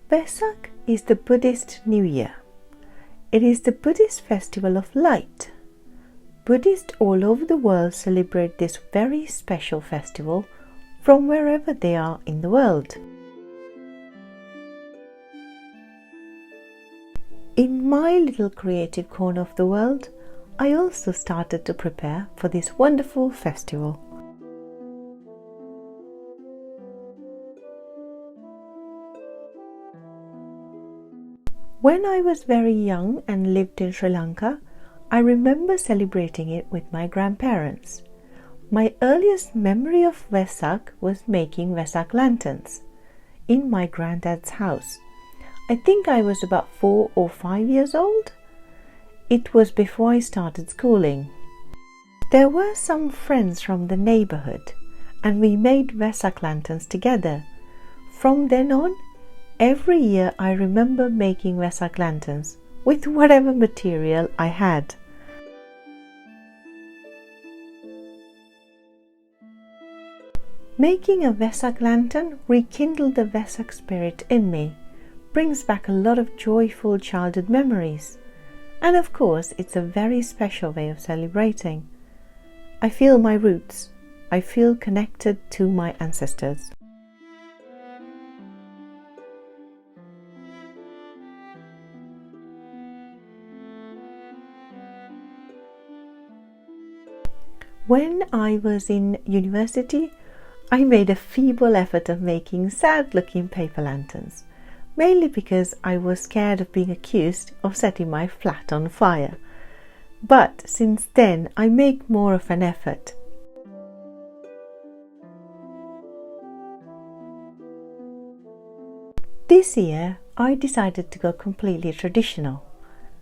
Vesak is the Buddhist New Year. It is the Buddhist festival of light. Buddhists all over the world celebrate this very special festival from wherever they are in the world. In my little creative corner of the world, I also started to prepare for this wonderful festival. When I was very young and lived in Sri Lanka, I remember celebrating it with my grandparents. My earliest memory of Vesak was making Vesak Lanterns in my granddad's house. I think I was about 4 or 5 years old. It was before I started schooling. There were some friends from the neighborhood and we made Vesak Lanterns together. From then on, every year I remember making Vesak Lanterns with whatever material I had. Making a Vesak lantern rekindled the Vesak spirit in me, brings back a lot of joyful childhood memories, and of course it's a very special way of celebrating. I feel my roots. I feel connected to my ancestors. When I was in university, I made a feeble effort of making sad-looking paper lanterns, mainly because I was scared of being accused of setting my flat on fire. But since then, I make more of an effort. This year, I decided to go completely traditional,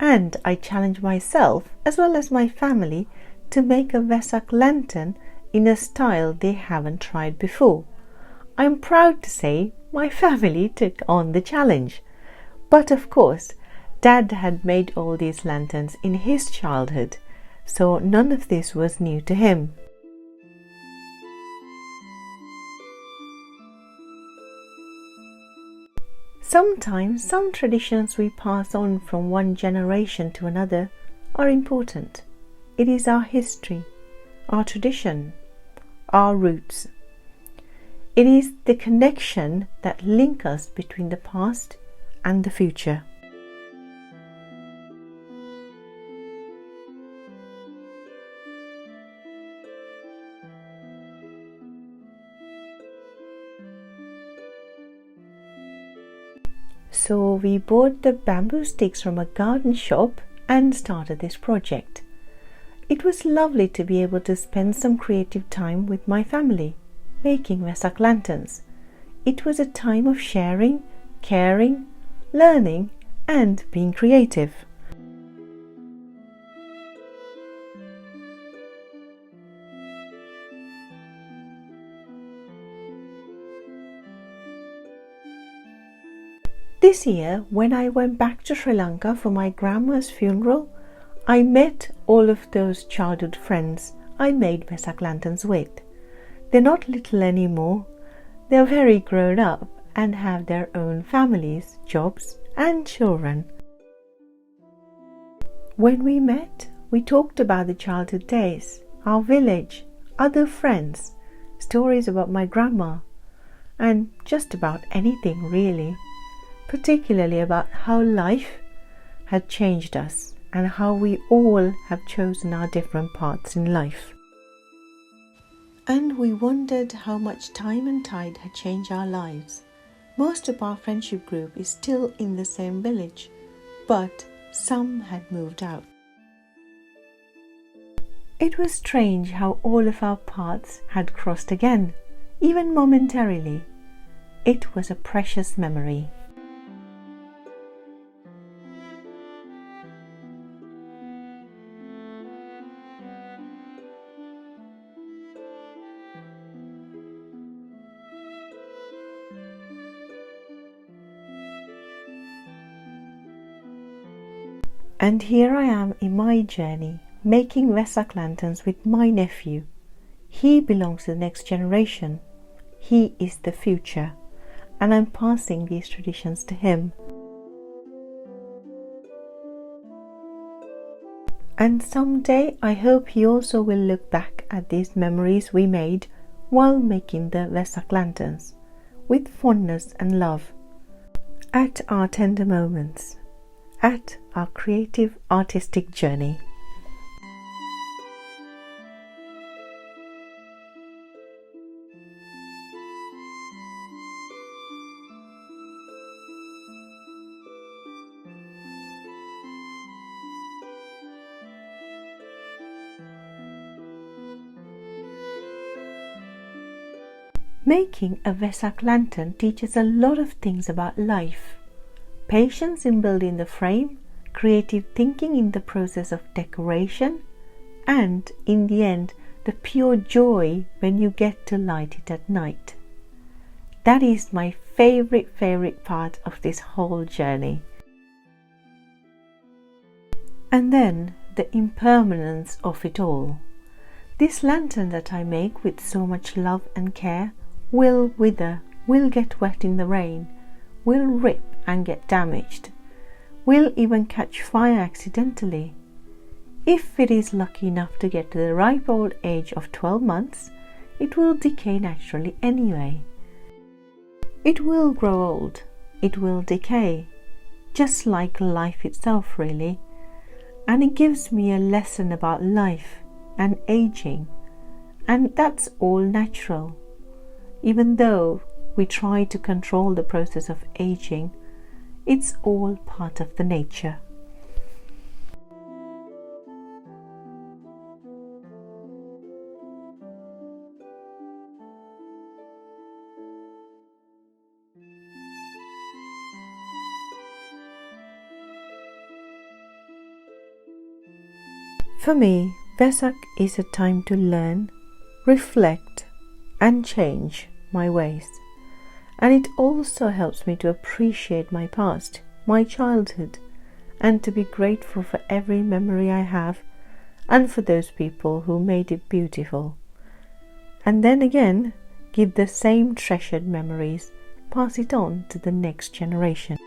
and I challenged myself as well as my family to make a Vesak lantern in a style they haven't tried before. I'm proud to say my family took on the challenge. But of course, Dad had made all these lanterns in his childhood, so none of this was new to him. Sometimes some traditions we pass on from one generation to another are important. It is our history, our tradition, our roots. It is the connection that links us between the past and the future. So we bought the bamboo sticks from a garden shop and started this project. It was lovely to be able to spend some creative time with my family, making Vesak lanterns. It was a time of sharing, caring, learning, and being creative. This year, when I went back to Sri Lanka for my grandma's funeral, I met all of those childhood friends I made Vesak lanterns with. They're not little anymore. They're very grown up and have their own families, jobs, and children. When we met, we talked about the childhood days, our village, other friends, stories about my grandma, and just about anything really, particularly about how life had changed us and how we all have chosen our different paths in life. And we wondered how much time and tide had changed our lives. Most of our friendship group is still in the same village, but some had moved out. It was strange how all of our paths had crossed again, even momentarily. It was a precious memory. And here I am in my journey, making Vesak lanterns with my nephew. He belongs to the next generation. He is the future. and I'm passing these traditions to him. And someday I hope he also will look back at these memories we made while making the Vesak Lanterns with fondness and love, at our tender moments, at our creative artistic journey. Making a Vesak lantern teaches a lot of things about life. Patience in building the frame, creative thinking in the process of decoration, and in the end, the pure joy when you get to light it at night. That is my favorite part of this whole journey. And then the impermanence of it all. This lantern that I make with so much love and care will wither, will get wet in the rain, will rip and get damaged, will even catch fire accidentally. If it is lucky enough to get to the ripe old age of 12 months, it will decay naturally anyway. It will grow old, it will decay, just like life itself really, and it gives me a lesson about life and aging, and that's all natural. Even though we try to control the process of aging, it's all part of the nature. For me, Vesak is a time to learn, reflect, and change my ways. And it also helps me to appreciate my past, my childhood, and to be grateful for every memory I have and for those people who made it beautiful. And then again, give the same treasured memories, pass it on to the next generation.